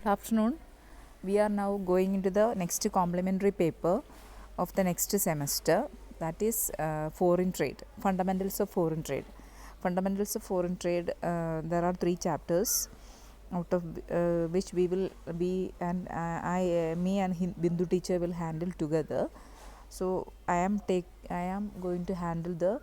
Good afternoon. We are now going into the next complementary paper of the next semester, that is foreign trade, fundamentals of foreign trade. Fundamentals of foreign trade, there are 3 chapters, out of which we will be and me and Bindu teacher will handle together. So I am going to handle the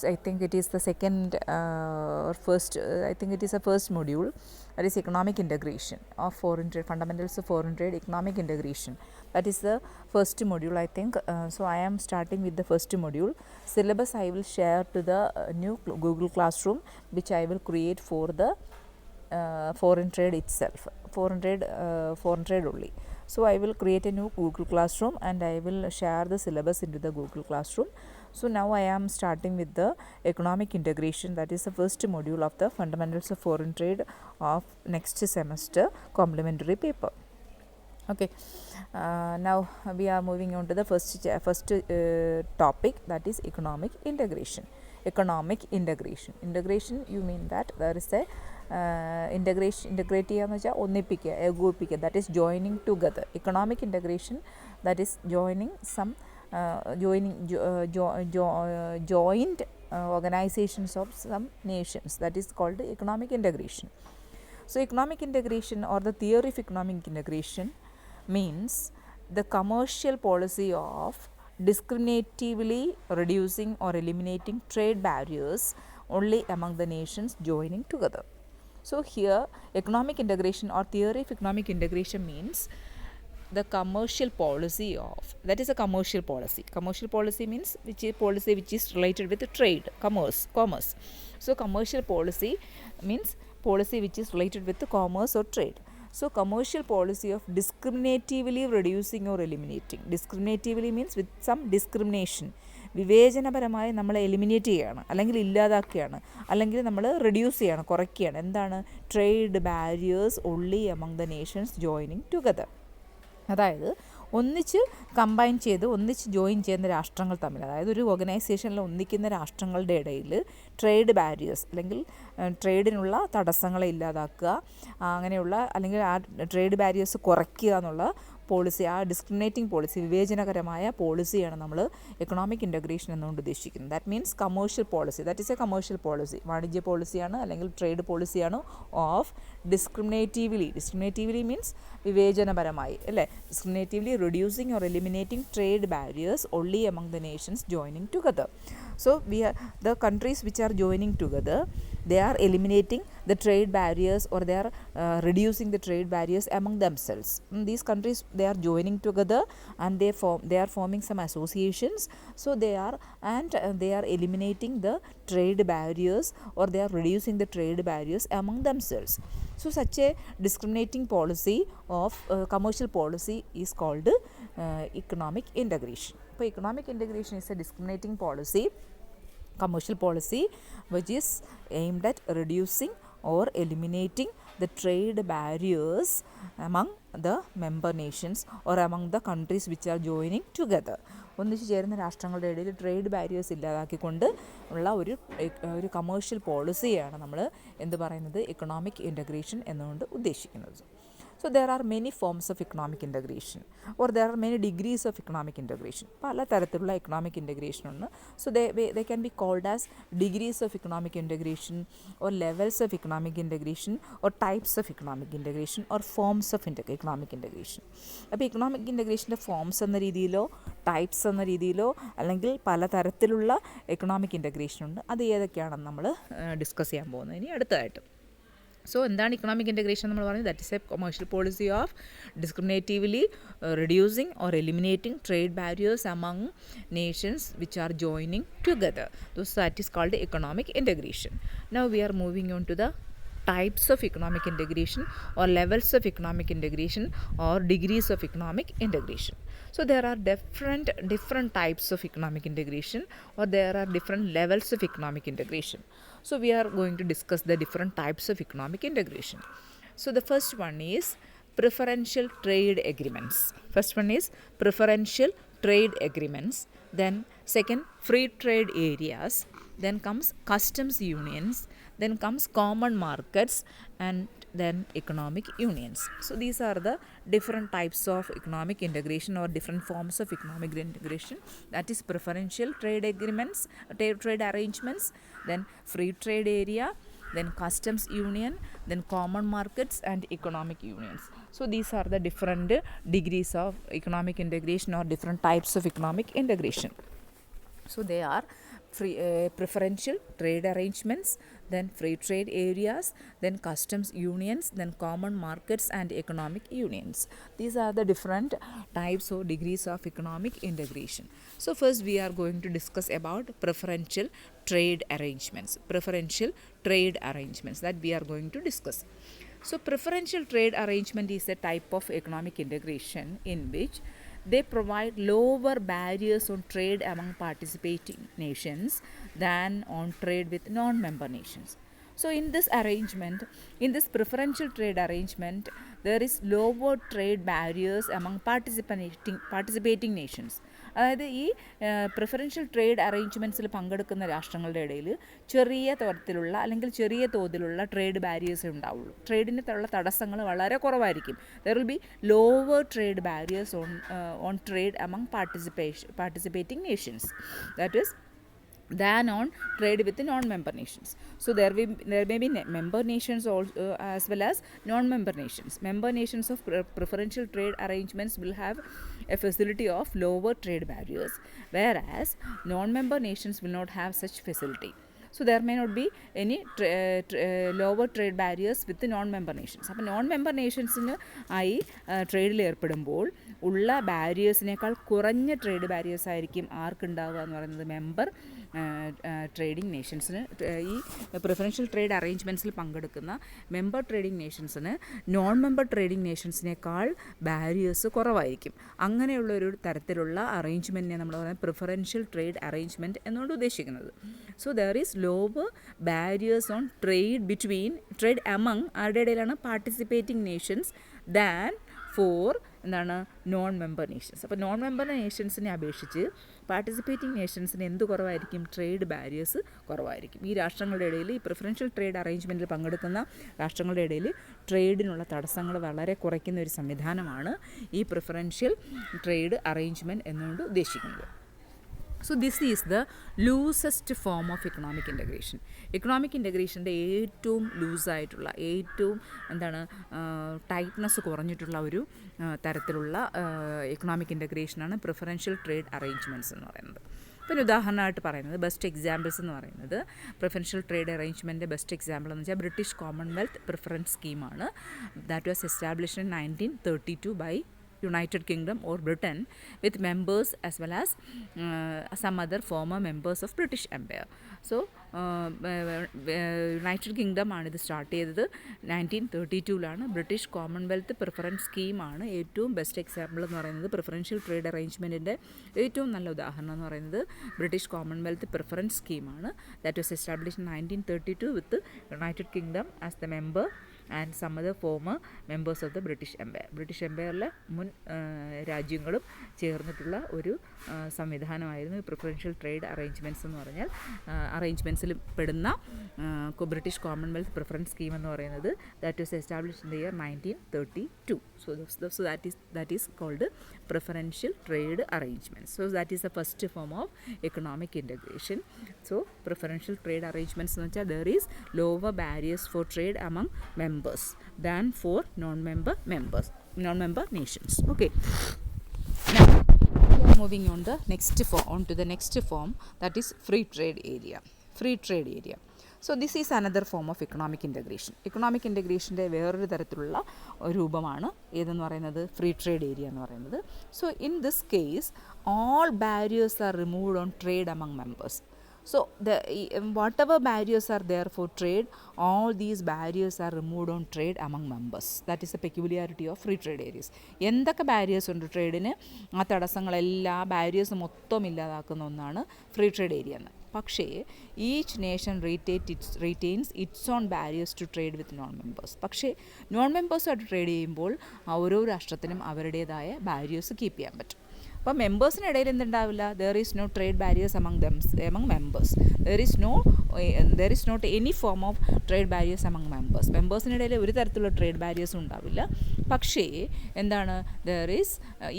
I think it is the second or first, I think it is a first module, that is economic integration of foreign trade, fundamentals of foreign trade, economic integration. That is the first module, I think. So I am starting with the first module. Syllabus I will share to the new Google Classroom, which I will create for the foreign trade itself, foreign trade only. So I will create a new Google Classroom and I will share the syllabus into the Google Classroom. So now I am starting with the economic integration, that is the first module of the fundamentals of foreign trade of next semester complementary paper. Okay, now we are moving on to the first topic, that is economic integration. Integration, you mean that there is a integrate ചെയ്യാന്ന് വെച്ചാൽ ഒന്നിപ്പിക്കുക, ഏകോപിപ്പിക്കുക, that is joining together. Economic integration, that is joining some joint organizations of some nations, that is called economic integration. So economic integration, or the theory of economic integration, means the commercial policy of discriminatively reducing or eliminating trade barriers only among the nations joining together. So here economic integration or theory of economic integration means the commercial policy of, that is a commercial policy means which is policy which is related with trade, commerce. So commercial policy means policy which is related with the commerce or trade. So commercial policy of discriminatively reducing or eliminating. Discriminatively means with some discrimination, വിവേചനപരമായി നമ്മൾ eliminate ചെയ്യുകയാണ്, അല്ലെങ്കിൽ ഇല്ലാതാക്കുകയാണ്, അല്ലെങ്കിൽ നമ്മൾ reduce ചെയ്യണം, കുറയ്ക്കുകയാണ്. എന്താണ്? Trade barriers only among the Nations joining together. അതായത് ഒന്നിച്ച് combine ചെയ്ത് ഒന്നിച്ച് ജോയിൻ ചെയ്യുന്ന രാഷ്ട്രങ്ങൾ തമ്മിൽ, അതായത് ഒരു ഓർഗനൈസേഷനിൽ ഒന്നിക്കുന്ന രാഷ്ട്രങ്ങളുടെ ഇടയിൽ ട്രേഡ് ബാരിയേഴ്സ് അല്ലെങ്കിൽ ട്രേഡിനുള്ള തടസ്സങ്ങളെ ഇല്ലാതാക്കുക, അങ്ങനെയുള്ള അല്ലെങ്കിൽ ആ ട്രേഡ് ബാരിയേഴ്സ് കുറയ്ക്കുക എന്നുള്ള പോളിസി, ആ ഡിസ്ക്രിമിനേറ്റിംഗ് പോളിസി, വിവേചനകരമായ പോളിസിയാണ് നമ്മൾ എക്കണോമിക് ഇൻ്റഗ്രേഷൻ എന്നുകൊണ്ട് ഉദ്ദേശിക്കുന്നത്. That means commercial policy, that is A commercial policy, വാണിജ്യ പോളിസിയാണ് അല്ലെങ്കിൽ ട്രേഡ് പോളിസിയാണ് ഓഫ് ഡിസ്ക്രിമിനേറ്റീവ്ലി മീൻസ് വിവേചനപരമായി, അല്ലേ? ഡിസ്ക്രിമിനേറ്റീവ്ലി reducing or eliminating trade barriers only among the nations joining together. So the countries which are joining together, they are eliminating the trade barriers, or they are reducing the trade barriers among themselves. These countries, they are joining together and they are forming some associations. So they are eliminating the trade barriers, or they are reducing the trade barriers among themselves. So such a discriminating policy of commercial policy is called economic integration. So economic integration is a discriminating policy, commercial policy, which is aimed at reducing or eliminating the trade barriers among the member nations or among the countries which are joining together. ഒന്നിച്ചു ചേരുന്ന രാഷ്ട്രങ്ങളുടെ ഇടയിൽ trade barriers ഇല്ലാതാക്കിക്കൊണ്ട് ഉള്ള ഒരു commercial പോളിസിയാണ് നമ്മൾ എന്ത് പറയുന്നത്, economic integration എന്നുകൊണ്ട് ഉദ്ദേശിക്കുന്നത്. So there are many forms of economic integration, or there are many degrees of economic integration. പല തരത്തിലുള്ള എക്കണോമിക് ഇൻ്റഗ്രേഷൻ ഉണ്ട്. So they can be called as degrees of economic integration, or levels of economic integration, or types of economic integration, or forms of economic integration. അപ്പോൾ economic integrationൻ്റെ forms എന്ന രീതിയിലോ types എന്ന രീതിയിലോ അല്ലെങ്കിൽ പലതരത്തിലുള്ള എക്കണോമിക് ഇൻ്റഗ്രേഷൻ ഉണ്ട്. അത് ഏതൊക്കെയാണെന്ന് നമ്മൾ ഡിസ്കസ് ചെയ്യാൻ പോകുന്നത് ഇനി അടുത്തതായിട്ട്. സോ എന്താണ് ഇക്കണോമിക് ഇൻ്റഗ്രേഷൻ നമ്മൾ പറഞ്ഞത്? That is a commercial policy of discriminatively reducing or eliminating trade barriers among nations which are joining together. So that is called economic integration. Now we are moving on to the types of economic integration, or levels of economic integration, or degrees of economic integration. So there are different types of economic integration, or there are different levels of economic integration. So we are going to discuss the different types of economic integration. So the first one is preferential trade agreements. First one is preferential trade agreements. Then second, free trade areas. Then comes customs unions. Then comes common markets, and then economic unions. So these are the different types of economic integration or different forms of economic integration. That is preferential trade agreements, trade arrangements, then free trade area, then customs union, then common markets and economic unions. So these are the different degrees of economic integration or different types of economic integration. So they are preferential trade arrangements, then free trade areas, then customs unions, then common markets and economic unions. These are the different types or degrees of economic integration. So first we are going to discuss about preferential trade arrangements. Preferential trade arrangements that we are going to discuss. So preferential trade arrangement is a type of economic integration in which they provide lower barriers on trade among participating nations than on trade with non-member nations. So in this arrangement, in this preferential trade arrangement, there is lower trade barriers among participating nations. അതായത് ഈ preferential trade അറേഞ്ച്മെൻറ്റ്സിൽ പങ്കെടുക്കുന്ന രാഷ്ട്രങ്ങളുടെ ഇടയിൽ ചെറിയ തരത്തിലുള്ള അല്ലെങ്കിൽ ചെറിയ തോതിലുള്ള ട്രേഡ് ബാരിയേഴ്സേ ഉണ്ടാവുള്ളൂ. ട്രേഡിനുള്ള തടസ്സങ്ങൾ വളരെ കുറവായിരിക്കും. There will be lower trade barriers on trade among participating nations. That is than on trade with non-member nations. So there may be member nations also, as well as non-member nations. Member nations of preferential trade arrangements will have a facility of lower trade barriers, whereas non-member nations will not have such facility. So there may not be any lower trade barriers with the non-member nations. അപ്പോൾ non-member nationsന് ആയി ട്രേഡിൽ ഏർപ്പെടുമ്പോൾ ഉള്ള ബാരിയേഴ്സിനേക്കാൾ കുറഞ്ഞ trade barriers ആയിരിക്കും ആർക്കുണ്ടാവുക എന്ന് പറയുന്നത് member trading നേഷൻസിന്. ഈ preferential trade അറേഞ്ച്മെൻറ്റ്സിൽ പങ്കെടുക്കുന്ന മെമ്പർ ട്രേഡിംഗ് നേഷൻസിന് നോൺ മെമ്പർ ട്രേഡിംഗ് നേഷൻസിനേക്കാൾ ബാരിയേഴ്സ് കുറവായിരിക്കും. അങ്ങനെയുള്ളൊരു തരത്തിലുള്ള അറേഞ്ച്മെൻറ്റിനെ നമ്മൾ പറയുന്നത് പ്രിഫറൻഷ്യൽ ട്രേഡ് അറേഞ്ച്മെൻറ്റ് എന്നുകൊണ്ട് ഉദ്ദേശിക്കുന്നത്. So there is lower barriers on trade among ആരുടെ ഇടയിലാണ് പാർട്ടിസിപ്പേറ്റിംഗ് നേഷൻസ് ദാൻ ഫോർ എന്താണ് നോൺ മെമ്പർ നേഷൻസ്. അപ്പോൾ നോൺ മെമ്പർ നേഷൻസിനെ അപേക്ഷിച്ച് പാർട്ടിസിപ്പേറ്റിംഗ് നേഷൻസിന് എന്ത് കുറവായിരിക്കും? ട്രേഡ് ബാരിയേഴ്സ് കുറവായിരിക്കും. ഈ രാഷ്ട്രങ്ങളുടെ ഇടയിൽ ഈ പ്രിഫറൻഷ്യൽ ട്രേഡ് അറേഞ്ച്മെൻറ്റിൽ പങ്കെടുക്കുന്ന രാഷ്ട്രങ്ങളുടെ ഇടയിൽ ട്രേഡിനുള്ള തടസ്സങ്ങൾ വളരെ കുറയ്ക്കുന്ന ഒരു സംവിധാനമാണ് ഈ പ്രിഫറൻഷ്യൽ ട്രേഡ് അറേഞ്ച്മെൻറ്റ് എന്നുകൊണ്ട് ഉദ്ദേശിക്കുന്നത്. So this is the loosest form of economic integration. Economic ഇൻ്റഗ്രേഷൻ്റെ ഏറ്റവും ലൂസായിട്ടുള്ള ഏറ്റവും എന്താണ് ടൈറ്റ്നസ് കുറഞ്ഞിട്ടുള്ള ഒരു തരത്തിലുള്ള എക്കണോമിക് ഇൻ്റഗ്രേഷനാണ് പ്രിഫറൻഷ്യൽ ട്രേഡ് അറേഞ്ച്മെൻറ്റ്സ് എന്ന് പറയുന്നത്. ഇപ്പോൾ ഒരു ഉദാഹരണമായിട്ട് പറയുന്നത് ബെസ്റ്റ് എക്സാമ്പിൾസ് എന്ന് പറയുന്നത് preferential trade arrangement best example എന്ന് വെച്ചാൽ ബ്രിട്ടീഷ് കോമൺവെൽത്ത് പ്രിഫറൻസ് സ്കീമാണ്. That was established in 1932 by United Kingdom or Britain with members as well as some other former members of British Empire. So United kingdom ആണ് ഇത് start ചെയ്തത് 1932 British Commonwealth preference സ്കീമാണ് ഏറ്റവും best example എന്ന് പറയുന്നത്. Preferential trade അറേഞ്ച്മെൻറ്റിൻ്റെ ഏറ്റവും നല്ല ഉദാഹരണം എന്ന് പറയുന്നത് ബ്രിട്ടീഷ് കോമൺവെൽത്ത് പ്രിഫറൻസ് സ്കീമാണ്. That was established in 1932 with United Kingdom as the member and some other former members of the British Empire. British എംപയറിലെ മുൻ രാജ്യങ്ങളും ചേർന്നിട്ടുള്ള ഒരു സംവിധാനമായിരുന്നു പ്രിഫറൻഷ്യൽ ട്രേഡ് അറേഞ്ച്മെൻറ്റ്സ് എന്ന് പറഞ്ഞാൽ. അറേഞ്ച്മെൻറ്റ്സിൽ പെടുന്ന ബ്രിട്ടീഷ് കോമൺവെൽത്ത് പ്രിഫറൻസ് സ്കീം എന്ന് പറയുന്നത് that was established in the year 1932. So that is called preferential trade arrangements. So that is the first form of economic integration. So preferential trade arrangements എന്ന് വെച്ചാൽ there is lower barriers for trade among members than for non-member nations. Okay. Now we are moving on to the next form, that is free trade area. So this is another form of economic integration. Economic ഇൻ്റഗ്രേഷൻ്റെ വേറൊരു തരത്തിലുള്ള രൂപമാണ് ഏതെന്ന് പറയുന്നത് free trade area എന്ന് പറയുന്നത്. So in this case all barriers are removed on trade among members. So whatever barriers are there for trade, all these barriers are removed on trade among members. That is the peculiarity of free trade areas. എന്തൊക്കെ barriers ഉണ്ട് ട്രേഡിന്, ആ തടസ്സങ്ങളെല്ലാം barriers മൊത്തം ഇല്ലാതാക്കുന്ന ഒന്നാണ് free trade area എന്ന്. പക്ഷേ each nation retains its own barriers to trade with non members. പക്ഷേ non മെമ്പേഴ്സായിട്ട് ട്രേഡ് ചെയ്യുമ്പോൾ ഓരോ രാഷ്ട്രത്തിനും അവരുടേതായ ബാരിയേഴ്സ് കീപ്പ് ചെയ്യാൻ പറ്റും. അപ്പോൾ മെമ്പേഴ്സിനിടയിൽ എന്തുണ്ടാവില്ല, there is no trade barriers among members. There is not any form of trade barriers among members. മെമ്പേഴ്സിനിടയിൽ ഒരു തരത്തിലുള്ള ട്രേഡ് ബാരിയേഴ്സും ഉണ്ടാവില്ല. പക്ഷേ എന്താണ്, there is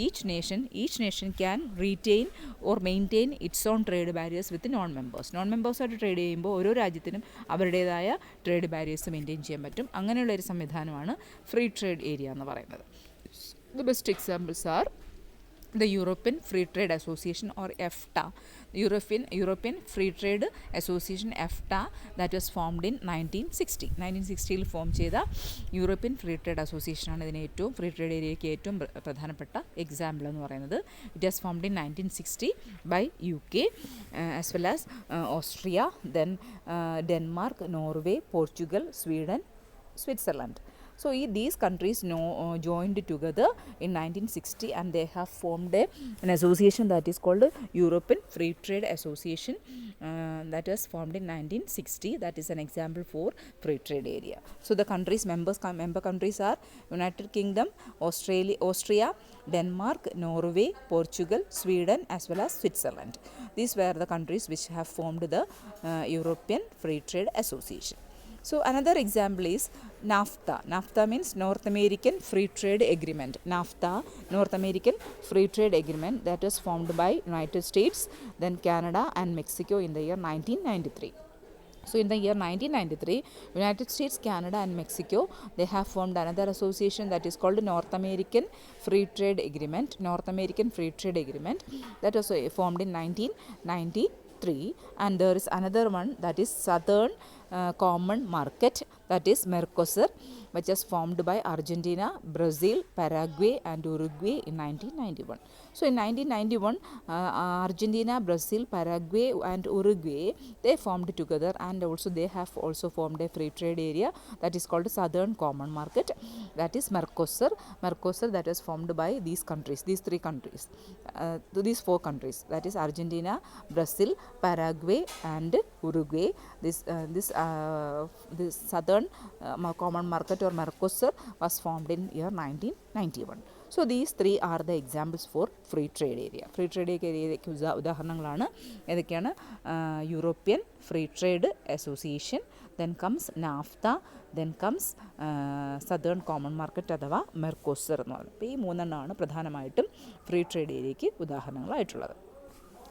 each nation can retain or maintain its own trade barriers with non-members. നോൺ-മെമ്പേഴ്സായിട്ട് trade ചെയ്യുമ്പോൾ ഓരോ രാജ്യത്തിനും അവരുടേതായ ട്രേഡ് ബാരിയേഴ്സ് മെയിൻറ്റെയിൻ ചെയ്യാൻ പറ്റും. അങ്ങനെയുള്ളൊരു സംവിധാനമാണ് ഫ്രീ ട്രേഡ് ഏരിയ എന്ന് പറയുന്നത്. The best examples are the European Free Trade Association or EFTA. European Free Trade Association EFTA that was formed in 1960. 1960 form ചെയ്ത യൂറോപ്യൻ ഫ്രീ ട്രേഡ് അസോസിയേഷൻ ആണ് ഇതിന് ഏറ്റവും ഫ്രീ ട്രേഡ് ഏരിയയ്ക്ക് ഏറ്റവും പ്രധാനപ്പെട്ട എക്സാമ്പിൾ എന്ന് പറയുന്നത്. It has formed in 1960 by UK as well as Austria, then Denmark, Norway, Portugal, Sweden, Switzerland. So these countries joined together in 1960 and they have formed an association that is called European Free Trade Association that was formed in 1960. That is an example for free trade area. So the member countries are United Kingdom, Austria, Denmark, Norway, Portugal, Sweden as well as Switzerland. These were the countries which have formed the European Free Trade Association. So another example is NAFTA. NAFTA means North American Free Trade Agreement. NAFTA, North American Free Trade Agreement, that was formed by United States, then Canada and Mexico in the year 1993. So in the year 1993, United States, Canada and Mexico, they have formed another association that is called North American Free Trade Agreement. North American Free Trade Agreement that was formed in 1993. And there is another one that is Southern Common Market, that is Mercosur, which was formed by Argentina, Brazil, Paraguay and Uruguay in 1991. So in 1991, Argentina, Brazil, Paraguay and Uruguay, they formed together and also they have also formed a free trade area that is called Southern Common Market, that is Mercosur. Mercosur that was formed by these countries, these these four countries, that is Argentina, Brazil, Paraguay and Uruguay. This Southern Common Market or Mercosur was formed in year 1991. So these three are the examples for free trade area. Free trade ഏരിയയ്ക്ക് ഉദാഹരണങ്ങളാണ് ഏതൊക്കെയാണ്? European free trade association, then comes NAFTA, then comes Southern Common Market അഥവാ മെർക്കോസർ എന്ന് പറയുന്നത്. അപ്പോൾ ഈ മൂന്നെണ്ണമാണ് പ്രധാനമായിട്ടും free trade ഏരിയയ്ക്ക് ഉദാഹരണങ്ങളായിട്ടുള്ളത്.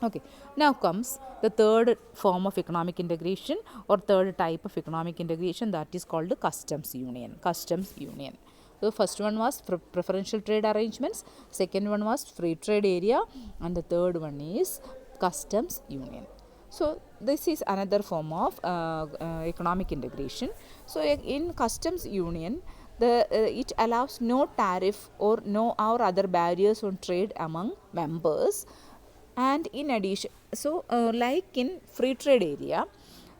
Okay, now comes the third form of economic integration or third type of economic integration, that is called customs union. Customs union. So first one was preferential trade arrangements, second one was free trade area, and the third one is customs union. So this is another form of economic integration. So in customs union, it allows no tariff or no or other barriers on trade among members. And in addition, so like in free trade area,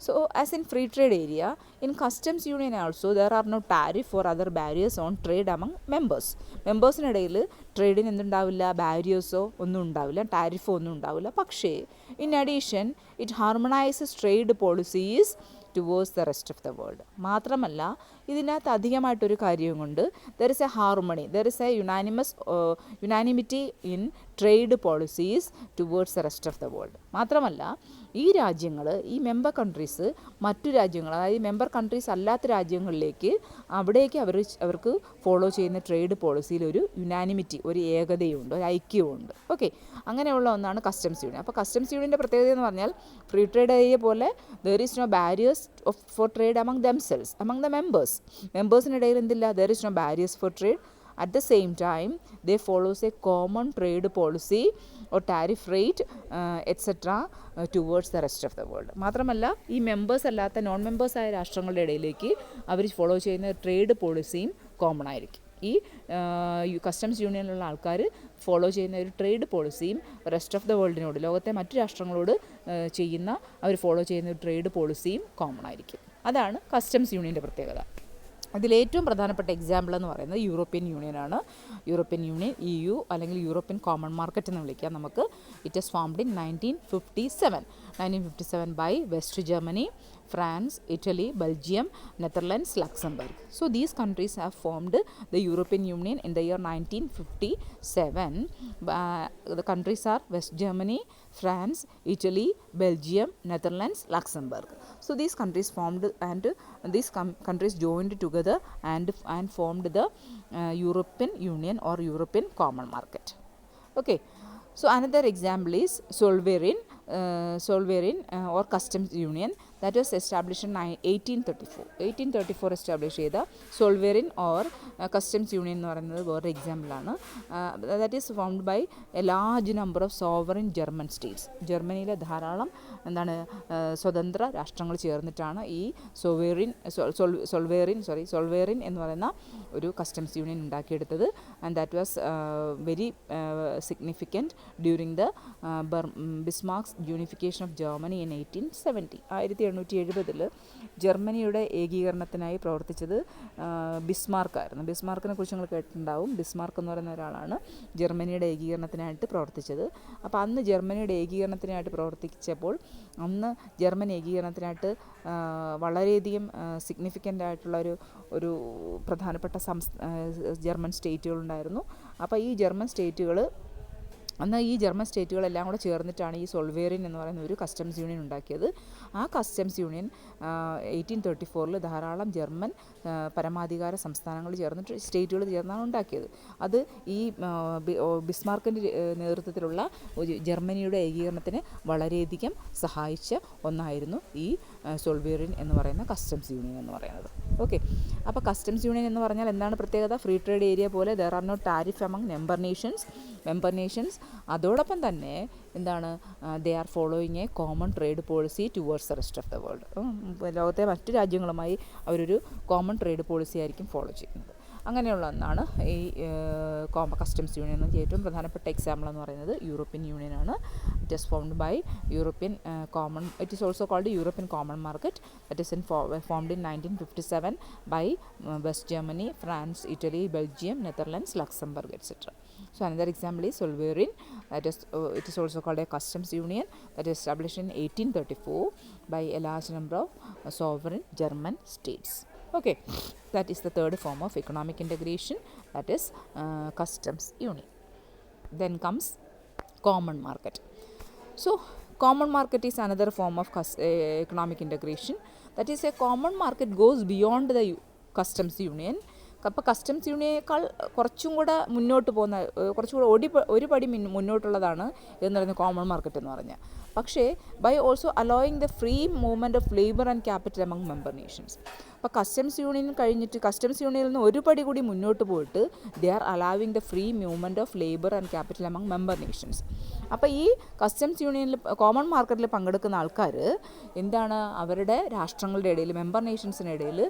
so as in free trade area, in customs union also there are no tariff or other barriers on trade among members. മെമ്പേഴ്സിനിടയിൽ ട്രേഡിന് എന്തുണ്ടാവില്ല, ബാരിയേഴ്സോ ഒന്നും ഉണ്ടാവില്ല, ടാരിഫോ ഒന്നും ഉണ്ടാവില്ല. പക്ഷേ in addition it harmonises trade policies towards the rest of the world. മാത്രമല്ല ഇതിനകത്ത് അധികമായിട്ടൊരു കാര്യം കൊണ്ട് there is a harmony, there is a unanimity in trade policies towards the rest of the world. മാത്രമല്ല ഈ രാജ്യങ്ങൾ, ഈ മെമ്പർ കൺട്രീസ് മറ്റു രാജ്യങ്ങൾ, അതായത് മെമ്പർ കൺട്രീസ് അല്ലാത്ത രാജ്യങ്ങളിലേക്ക് അവിടേക്ക് അവർക്ക് ഫോളോ ചെയ്യുന്ന ട്രേഡ് പോളിസിയിൽ ഒരു യുനാനിമിറ്റി, ഒരു ഏകതയുണ്ട്, ഒരു ഐക്യമുണ്ട്. ഓക്കെ, അങ്ങനെയുള്ള ഒന്നാണ് കസ്റ്റംസ് യൂണിയൻ. അപ്പോൾ കസ്റ്റംസ് യൂണിയൻ്റെ പ്രത്യേകത എന്ന് പറഞ്ഞാൽ ഫ്രീ ട്രേഡ് ഏരിയ പോലെ there is no barriers for trade among themselves, among the members. മെമ്പേഴ്സിനിടയിൽ എന്തില്ല, there is no barriers for trade. At the same time, they follows a common trade policy or tariff rate, etc. Towards the rest of the world. മാത്രമല്ല ഈ members അല്ലാത്ത non മെമ്പേഴ്സായ രാഷ്ട്രങ്ങളുടെ ഇടയിലേക്ക് അവർ follow ചെയ്യുന്ന trade പോളിസിയും common ആയിരിക്കും. ഈ customs യൂണിയനിലുള്ള ആൾക്കാർ follow ചെയ്യുന്ന ഒരു ട്രേഡ് പോളിസിയും റെസ്റ്റ് ഓഫ് ദ വേൾഡിനോട്, ലോകത്തെ മറ്റു രാഷ്ട്രങ്ങളോട് അവർ ഫോളോ ചെയ്യുന്ന ഒരു ട്രേഡ് പോളിസിയും കോമൺ ആയിരിക്കും. അതാണ് കസ്റ്റംസ് യൂണിയൻ്റെ പ്രത്യേകത. അതിലേറ്റവും പ്രധാനപ്പെട്ട എക്സാമ്പിൾ എന്ന് പറയുന്നത് യൂറോപ്യൻ യൂണിയനാണ്. യൂറോപ്യൻ യൂണിയൻ, EU അല്ലെങ്കിൽ യൂറോപ്യൻ കോമൺ മാർക്കറ്റ് എന്ന് വിളിക്കാം നമുക്ക്. It is formed in 1957. 1957 by West Germany, France, Italy, Belgium, Netherlands, Luxembourg. So these countries have formed the European Union in the year 1957. The countries are West Germany, France, Italy, Belgium, Netherlands, Luxembourg. So these countries formed, and these countries joined together and formed the European Union or European Common Market. Okay. So another example is Solvereign or Customs Union, that was established in 1834. 1834 established ചെയ്ത Solvereign or Customs Union എന്ന് പറയുന്നത് വേറൊരു എക്സാമ്പിളാണ്. That is formed by a large number of sovereign German states. ജർമ്മനിയിലെ ധാരാളം സ്വതന്ത്ര രാഷ്ട്രങ്ങൾ ചേർന്നിട്ടാണ് ഈ സോൾവേറിൻ എന്ന് പറയുന്ന ഒരു കസ്റ്റംസ് യൂണിയൻ ഉണ്ടാക്കിയെടുത്തത്. And that was very significant during the Bismarck's unification of Germany in 1870. 1870 ജർമ്മനിയുടെ ഏകീകരണത്തിനായി പ്രവർത്തിച്ചത് ബിസ്മാർക്കായിരുന്നു. ബിസ്മാർക്കിനെ കുറിച്ച് നിങ്ങൾ കേട്ടിട്ടുണ്ടാവും. ബിസ്മാർക്ക് എന്ന് പറയുന്ന ഒരാളാണ് ജർമ്മനിയുടെ ഏകീകരണത്തിനായിട്ട് പ്രവർത്തിച്ചത്. അപ്പോൾ അന്ന് ജർമ്മനിയുടെ ഏകീകരണത്തിനായിട്ട് പ്രവർത്തിച്ചപ്പോൾ അന്ന് ജർമ്മൻ ഏകീകരണത്തിനായിട്ട് വളരെയധികം സിഗ്നിഫിക്കൻ്റ് ആയിട്ടുള്ള ഒരു പ്രധാനപ്പെട്ട ജർമ്മൻ സ്റ്റേറ്റുകളുണ്ടായിരുന്നു. അപ്പോൾ ഈ ജർമ്മൻ സ്റ്റേറ്റുകളെല്ലാം കൂടെ ചേർന്നിട്ടാണ് ഈ സോൾവേറിൻ എന്ന് പറയുന്ന ഒരു കസ്റ്റംസ് യൂണിയൻ ഉണ്ടാക്കിയത്. ആ കസ്റ്റംസ് യൂണിയൻ 1834 ധാരാളം ജർമ്മൻ പരമാധികാര സ്റ്റേറ്റുകൾ ചേർന്നാണ് ഉണ്ടാക്കിയത്. അത് ഈ ബിസ്മാർക്കിൻ്റെ നേതൃത്വത്തിലുള്ള ജർമ്മനിയുടെ ഏകീകരണത്തിന് വളരെയധികം സഹായിച്ച ഒന്നായിരുന്നു ഈ സോൾവേറിൻ എന്ന് പറയുന്ന കസ്റ്റംസ് യൂണിയൻ എന്ന് പറയുന്നത്. ഓക്കെ. അപ്പോൾ കസ്റ്റംസ് യൂണിയൻ എന്ന് പറഞ്ഞാൽ എന്താണ് പ്രത്യേകത? ഫ്രീ ട്രേഡ് ഏരിയ പോലെ there are no tariff among member nations. അതോടൊപ്പം തന്നെ എന്താണ്, they are following a common trade policy towards the rest of the world. ലോകത്തെ മറ്റു രാജ്യങ്ങളുമായി അവരൊരു കോമൺ ട്രേഡ് പോളിസി ആയിരിക്കും ഫോളോ ചെയ്യുന്നത്. അങ്ങനെയുള്ള ഒന്നാണ് ഈ കസ്റ്റംസ് യൂണിയൻ. ഏറ്റവും പ്രധാനപ്പെട്ട എക്സാമ്പിൾ എന്ന് പറയുന്നത് യൂറോപ്യൻ യൂണിയനാണ്. It is formed by it is also called European Common Market. That is formed in 1957 by West Germany, France, Italy, Belgium, Netherlands, Luxembourg etcetera. So another example is Solverein. It is also called a customs union that is established in 1834 by a large number of sovereign German states. Okay, that is the third form of economic integration, that is customs union. Then comes common market. So common market is another form of economic integration. That is, a common market goes beyond the customs union. അപ്പോൾ customs യൂണിയനേക്കാൾ കുറച്ചും കൂടെ മുന്നോട്ട് പോകുന്ന, കുറച്ചുകൂടെ ഒരു പടി മുന്നോട്ടുള്ളതാണ് എന്ന് പറയുന്നത് കോമൺ മാർക്കറ്റ് എന്ന് പറഞ്ഞാൽ. പക്ഷേ by also allowing the free movement of labour and capital among member nations. അപ്പോൾ കസ്റ്റംസ് യൂണിയൻ കഴിഞ്ഞിട്ട് കസ്റ്റംസ് യൂണിയനിൽ നിന്ന് ഒരു പടി കൂടി മുന്നോട്ട് പോയിട്ട് they are allowing the free movement of labour and capital among member nations. അപ്പോൾ ഈ കസ്റ്റംസ് യൂണിയനിൽ കോമൺ മാർക്കറ്റിൽ പങ്കെടുക്കുന്ന ആൾക്കാർ എന്താണ്, അവരുടെ രാഷ്ട്രങ്ങളുടെ ഇടയിൽ, മെമ്പർ നേഷൻസിനിടയിൽ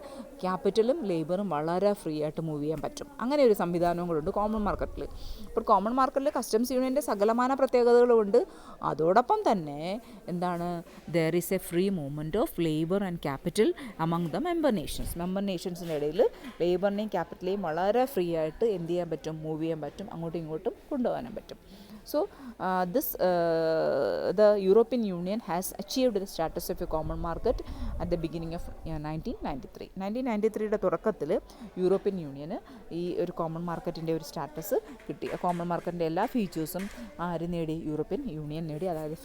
ക്യാപിറ്റലും ലേബറും വളരെ ഫ്രീ ആയിട്ട് മൂവ് ചെയ്യാൻ പറ്റും. അങ്ങനെ ഒരു സംവിധാനവും കൂടെ ഉണ്ട് കോമൺ മാർക്കറ്റിൽ. ഇപ്പോൾ കോമൺ മാർക്കറ്റിൽ കസ്റ്റംസ് യൂണിയൻ്റെ സകലമാന പ്രത്യേകതകളുമുണ്ട്. അതോടൊപ്പം തന്നെ എന്താണ്, there is a free movement of labour and capital among the member നേഷൻസിൻ്റെ ഇടയിൽ ലേബറിനെയും ക്യാപിറ്റലെയും വളരെ ഫ്രീ ആയിട്ട് എന്ത് ചെയ്യാൻ പറ്റും, മൂവ് ചെയ്യാൻ പറ്റും, അങ്ങോട്ടും ഇങ്ങോട്ടും കൊണ്ടുപോകാനും പറ്റും. So the European Union has achieved the status of a common market at the beginning of 1993. 1993 തുടക്കത്തിൽ യൂറോപ്യൻ യൂണിയന് ഈ ഒരു കോമൺ മാർക്കറ്റിൻ്റെ ഒരു സ്റ്റാറ്റസ് കിട്ടി. കോമൺ മാർക്കറ്റിൻ്റെ എല്ലാ ഫീച്ചേഴ്സും ആര് നേടി? യൂറോപ്യൻ യൂണിയൻ നേടി. അതായത്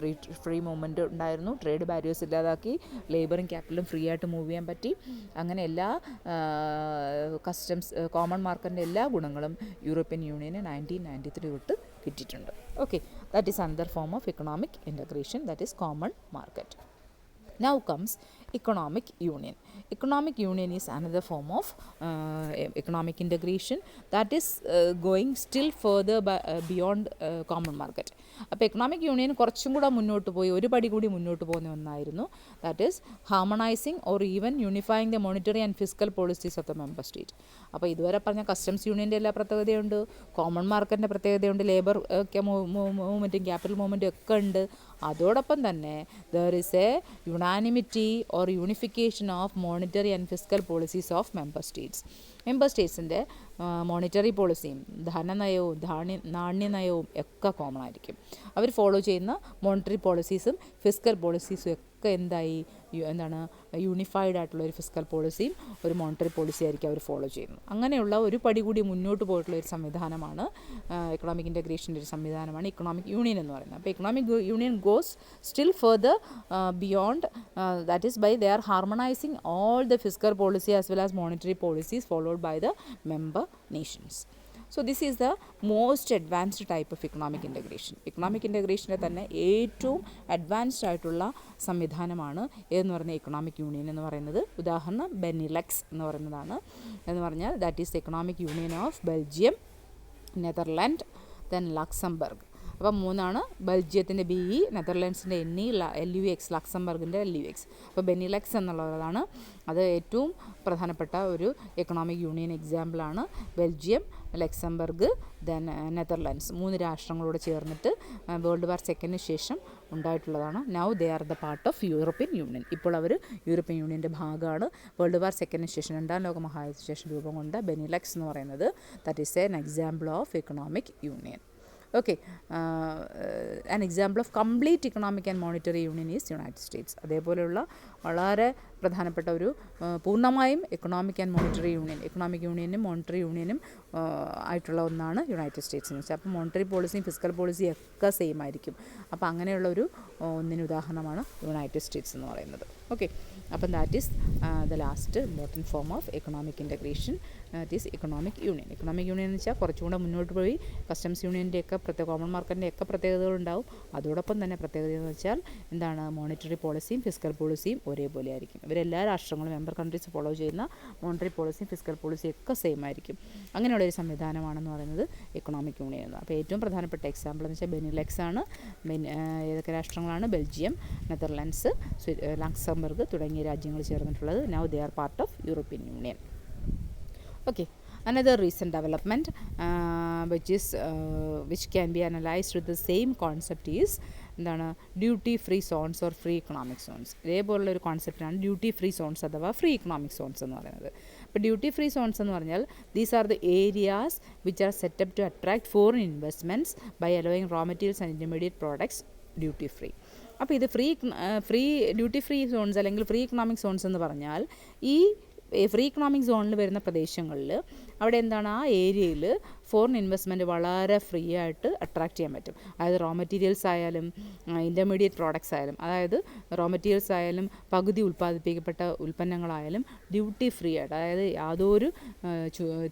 ഫ്രീ മൂവ്മെൻറ്റ് ഉണ്ടായിരുന്നു, ട്രേഡ് ബാരിയേഴ്സ് ഇല്ലാതാക്കി, ലേബറും ക്യാപിറ്റലും ഫ്രീ ആയിട്ട് മൂവ് ചെയ്യാൻ പറ്റി. അങ്ങനെ എല്ലാ കോമൺ മാർക്കറ്റിൻ്റെ എല്ലാ ഗുണങ്ങളും യൂറോപ്യൻ യൂണിയന് 1993 തൊട്ട് കിട്ടിയിട്ടുണ്ട്. Okay, that is another form of economic integration, that is common market. Now comes economic union. Economic union is another form of economic integration that is going still further beyond common market. അപ്പോൾ economic union കുറച്ചും കൂടെ മുന്നോട്ട് പോയി, ഒരു പടി കൂടി മുന്നോട്ട് പോകുന്ന ഒന്നായിരുന്നു. That is harmonising or even unifying the monetary and fiscal policies of the member state. അപ്പോൾ ഇതുവരെ പറഞ്ഞ കസ്റ്റംസ് യൂണിയൻ്റെ എല്ലാ പ്രത്യേകതയുണ്ട്, കോമൺ മാർക്കറ്റിൻ്റെ പ്രത്യേകതയുണ്ട്, ലേബർ മൂവ്മെൻറ്റും ക്യാപിറ്റൽ മൂവ്മെൻറ്റും ഒക്കെ ഉണ്ട്. അതോടൊപ്പം തന്നെ there is a unanimity or unification of monetary and fiscal policies of member states. Member സ്റ്റേറ്റ്സിൻ്റെ മോണിറ്ററി പോളിസിയും ധനനയവും നാണ്യനയവും ഒക്കെ കോമൺ ആയിരിക്കും. അവർ ഫോളോ ചെയ്യുന്ന മോണിറ്ററി പോളിസീസും ഫിസ്ക്കൽ പോളിസീസും ഒക്കെ എന്താണ് യൂണിഫൈഡ് ആയിട്ടുള്ള ഒരു ഫിസ്ക്കൽ പോളിസിയും ഒരു മോണിറ്ററി പോളിസി ആയിരിക്കും അവർ ഫോളോ ചെയ്യുന്നത്. അങ്ങനെയുള്ള ഒരു പടി കൂടി മുന്നോട്ട് പോയിട്ടുള്ള ഒരു സംവിധാനമാണ് എക്കണോമിക് ഇൻ്റഗ്രേഷൻ്റെ ഒരു സംവിധാനമാണ് ഇക്കണോമിക് യൂണിയൻ എന്ന് പറയുന്നത്. അപ്പോൾ economic union goes still further beyond, that is by they are harmonizing all the fiscal policy as well as monetary policies followed by the member nations. So this is the most advanced type of economic integration. Economic integration തന്നെ ഏറ്റവും advanced ആയിട്ടുള്ള സംവിധാനമാണ് എന്ന് പറയുന്ന economic union എന്ന് പറയുന്നത്. ഉദാഹരണം ബെനിലക്സ് എന്ന് പറയുന്നതാണ്. എന്ന് പറഞ്ഞാൽ that is economic union of Belgium, Netherland, then Luxembourg. അപ്പം 3 ബെൽജിയത്തിൻ്റെ BE, നെതർലാൻഡ്സിൻ്റെ NE, LUX, ലക്സംബർഗിൻ്റെ LUX. അപ്പോൾ ബെനിലക്സ് എന്നുള്ളതാണ്. അത് ഏറ്റവും പ്രധാനപ്പെട്ട ഒരു എക്കണോമിക് യൂണിയൻ എക്സാമ്പിളാണ്. ബെൽജിയം, ലക്സംബർഗ്, ദെൻ നെതർലാൻഡ്സ് 3 രാഷ്ട്രങ്ങളോട് ചേർന്നിട്ട് വേൾഡ് വാർ സെക്കൻഡിന് ശേഷം ഉണ്ടായിട്ടുള്ളതാണ്. Now they are the part of European Union. ഇപ്പോൾ അവർ യൂറോപ്യൻ യൂണിയൻ്റെ ഭാഗമാണ്. വേൾഡ് വാർ സെക്കൻഡിന് ശേഷം 2ാം ലോക മഹായുദ്ധത്തിന് ശേഷം രൂപം കൊണ്ട ബെനിലക്സ് എന്ന് പറയുന്നത് that is an example of economic union. Okay, an example of complete economic and monetary union is United States. അതേപോലെയുള്ള വളരെ പ്രധാനപ്പെട്ട ഒരു പൂർണ്ണമായും economic and monetary union, economic യൂണിയനും മോണിറ്ററി യൂണിയനും ആയിട്ടുള്ള ഒന്നാണ് യുണൈറ്റഡ് സ്റ്റേറ്റ്സ് എന്ന് വെച്ചാൽ. അപ്പോൾ മോണിറ്ററി പോളിസിയും ഫിസ്ക്കൽ പോളിസിയും ഒക്കെ സെയിം ആയിരിക്കും. അപ്പോൾ അങ്ങനെയുള്ള ഒന്നിന് ഉദാഹരണമാണ് യുണൈറ്റഡ് സ്റ്റേറ്റ്സ് എന്ന് പറയുന്നത്. ഓക്കെ, അപ്പം that is the last important form of economic integration, that is economic union. Economic union എന്ന് വെച്ചാൽ കുറച്ചുകൂടെ മുന്നോട്ട് പോയി കസ്റ്റംസ് യൂണിയൻ്റെയൊക്കെ കോമൺ മാർക്കറ്റിൻ്റെ ഒക്കെ പ്രത്യേകതകളുണ്ടാവും. അതോടൊപ്പം തന്നെ പ്രത്യേകത എന്ന് വെച്ചാൽ എന്താണ്, മോണിറ്ററി പോളിസിയും ഫിസ്ക്കൽ പോളിസിയും ഒരേപോലെ ആയിരിക്കും. ഇവരെല്ലാ രാഷ്ട്രങ്ങളും മെമ്പർ കൺട്രീസ് ഫോളോ ചെയ്യുന്ന മോണിറ്ററി പോളിസിയും ഫിസ്ക്കൽ പോളിസിയും ഒക്കെ സെയിം ആയിരിക്കും. അങ്ങനെയുള്ളൊരു സംവിധാനമാണെന്ന് പറയുന്നത് എക്കണോമിക് യൂണിയൻ എന്ന്. അപ്പോൾ ഏറ്റവും പ്രധാനപ്പെട്ട എക്സാമ്പിൾ എന്ന് വെച്ചാൽ ബെനിലക്സ് ആണ്. ഏതൊക്കെ രാഷ്ട്രങ്ങളാണ്? ബെൽജിയം, നെതർലാൻഡ്സ്, ലക്സംബർഗ് തുടങ്ങിയ രാജ്യങ്ങൾ ചേർന്നിട്ടുള്ളത്. Now they are part of European Union. Okay, another recent development which can be analyzed with the same concept is എന്താണ്, duty free zones or free economic zones. ഇതേപോലുള്ള ഒരു കോൺസെപ്റ്റാണ് ഡ്യൂട്ടി ഫ്രീ സോൺസ് അഥവാ free economic zones എന്ന് പറയുന്നത്. അപ്പോൾ duty free zones എന്ന് പറഞ്ഞാൽ these are the areas which are set up to attract foreign investments by allowing raw materials and intermediate products duty free. അപ്പോൾ ഇത് ഫ്രീ ഡ്യൂട്ടി ഫ്രീ സോൺസ് അല്ലെങ്കിൽ free economic zones എന്ന് പറഞ്ഞാൽ ഈ ഫ്രീ ഇക്കണോമിക് സോണിൽ വരുന്ന പ്രദേശങ്ങളിൽ അവിടെ എന്താണ്, ആ ഏരിയയിൽ ഫോറിൻ ഇൻവെസ്റ്റ്മെൻറ്റ് വളരെ ഫ്രീ ആയിട്ട് അട്രാക്റ്റ് ചെയ്യാൻ പറ്റും. അതായത് റോ മെറ്റീരിയൽസ് ആയാലും ഇൻ്റർമീഡിയറ്റ് പ്രോഡക്ട്സ് ആയാലും, അതായത് റോ മെറ്റീരിയൽസ് ആയാലും പകുതി ഉൽപ്പാദിപ്പിക്കപ്പെട്ട ഉൽപ്പന്നങ്ങളായാലും ഡ്യൂട്ടി ഫ്രീ ആയിട്ട്, അതായത് യാതൊരു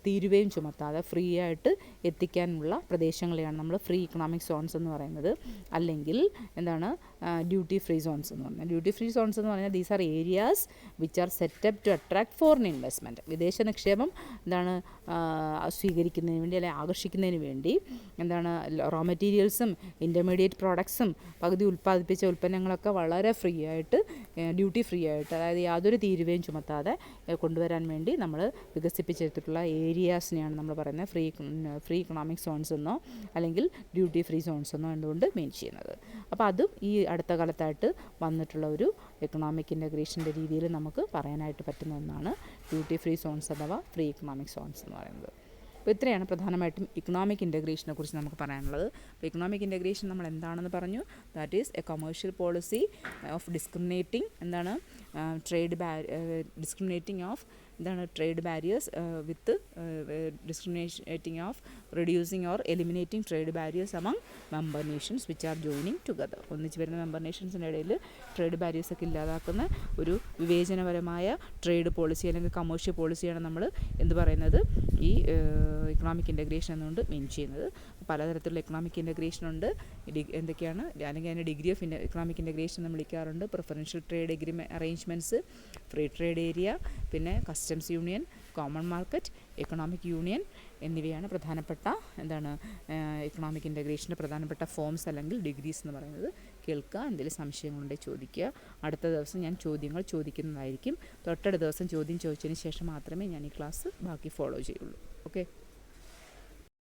തീരുവയും ചുമത്താതെ ഫ്രീ ആയിട്ട് എത്തിക്കാനുള്ള പ്രദേശങ്ങളെയാണ് നമ്മൾ ഫ്രീ ഇക്കണോമിക് സോൺസ് എന്ന് പറയുന്നത്. അല്ലെങ്കിൽ എന്താണ്, ഡ്യൂട്ടി ഫ്രീ സോൺസ് എന്ന് പറഞ്ഞാൽ. ഡ്യൂട്ടി ഫ്രീ സോൺസ് എന്ന് പറഞ്ഞാൽ these are areas which are set up to attract foreign investment. വിദേശ നിക്ഷേപം എന്താണ് സ്വീകരിക്കുന്നതിന് വേണ്ടി അല്ലെങ്കിൽ ആകർഷിക്കുന്നതിന് വേണ്ടി എന്താണ്, റോ മെറ്റീരിയൽസും ഇൻ്റർമീഡിയറ്റ് പ്രോഡക്ട്സും പകുതി ഉൽപ്പാദിപ്പിച്ച ഉൽപ്പന്നങ്ങളൊക്കെ വളരെ ഫ്രീ ആയിട്ട്, ഡ്യൂട്ടി ഫ്രീ ആയിട്ട്, അതായത് യാതൊരു തീരുവയും ചുമത്താതെ കൊണ്ടുവരാൻ വേണ്ടി നമ്മൾ വികസിപ്പിച്ചെടുത്തിട്ടുള്ള ഏരിയാസിനെയാണ് നമ്മൾ പറയുന്നത് ഫ്രീ ഇക്കണോമിക് സോൺസ് എന്നോ അല്ലെങ്കിൽ ഡ്യൂട്ടി ഫ്രീ സോൺസ് എന്നോ എന്തുകൊണ്ട് മീൻ ചെയ്യുന്നത്. അപ്പോൾ അതും ഈ അടുത്ത കാലത്തായിട്ട് വന്നിട്ടുള്ള ഒരു എക്കണോമിക് ഇൻ്റഗ്രേഷൻ്റെ രീതിയിൽ നമുക്ക് പറയാനായിട്ട് പറ്റുന്ന ഒന്നാണ് ഡ്യൂട്ടി ഫ്രീ സോൺസ് അഥവാ ഫ്രീ ഇക്കണോമിക് സോൺസ് എന്ന് പറയുന്നത്. അപ്പോൾ ഇത്രയാണ് പ്രധാനമായിട്ടും ഇക്കണോമിക് ഇൻ്റഗ്രേഷനെ കുറിച്ച് നമുക്ക് പറയാനുള്ളത്. അപ്പോൾ ഇക്കണോമിക് ഇൻ്റഗ്രേഷൻ നമ്മൾ എന്താണെന്ന് പറഞ്ഞു. That is A commercial policy of discriminating എന്താണ് ഡിസ്ക്രിമിനേറ്റിംഗ് ഓഫ് എന്താണ് trade barriers with discriminating of reducing or eliminating trade barriers among member Nations which are joining together. ഒന്നിച്ച് വരുന്ന മെമ്പർ നേഷൻസിൻ്റെ ഇടയിൽ ട്രേഡ് ബാരിയേഴ്സൊക്കെ ഇല്ലാതാക്കുന്ന ഒരു വിവേചനപരമായ ട്രേഡ് പോളിസി അല്ലെങ്കിൽ കമേഴ്ഷ്യൽ പോളിസിയാണ് നമ്മൾ എന്ത് പറയുന്നത്, ഈ ഇക്കണോമിക് ഇൻ്റഗ്രേഷൻ എന്നുകൊണ്ട് മീൻ ചെയ്യുന്നത്. പലതരത്തിലുള്ള ഇക്കണോമിക് ഇൻ്റഗ്രേഷൻ ഉണ്ട്. എന്തൊക്കെയാണ്, അല്ലെങ്കിൽ അതിൻ്റെ ഡിഗ്രി ഓഫ് ഇക്കണോമിക് ഇൻ്റഗ്രേഷൻ എന്ന് വിളിക്കാറുണ്ട്. Preferential trade arrangements, free trade area, പിന്നെ customs union, common market, economic union എന്നിവയാണ് പ്രധാനപ്പെട്ട എന്താണ് ഇക്കണോമിക് ഇൻ്റഗ്രേഷൻ്റെ പ്രധാനപ്പെട്ട ഫോംസ് അല്ലെങ്കിൽ ഡിഗ്രീസ് എന്ന് പറയുന്നത്. കേൾക്കുക, എന്തെങ്കിലും സംശയങ്ങളുണ്ടെങ്കിൽ ചോദിക്കുക. അടുത്ത ദിവസം ഞാൻ ചോദ്യങ്ങൾ ചോദിക്കുന്നതായിരിക്കും. തൊട്ടടുത്ത ദിവസം ചോദ്യം ചോദിച്ചതിന് ശേഷം മാത്രമേ ഞാൻ ഈ ക്ലാസ് ബാക്കി ഫോളോ ചെയ്യുള്ളൂ. ഓക്കെ.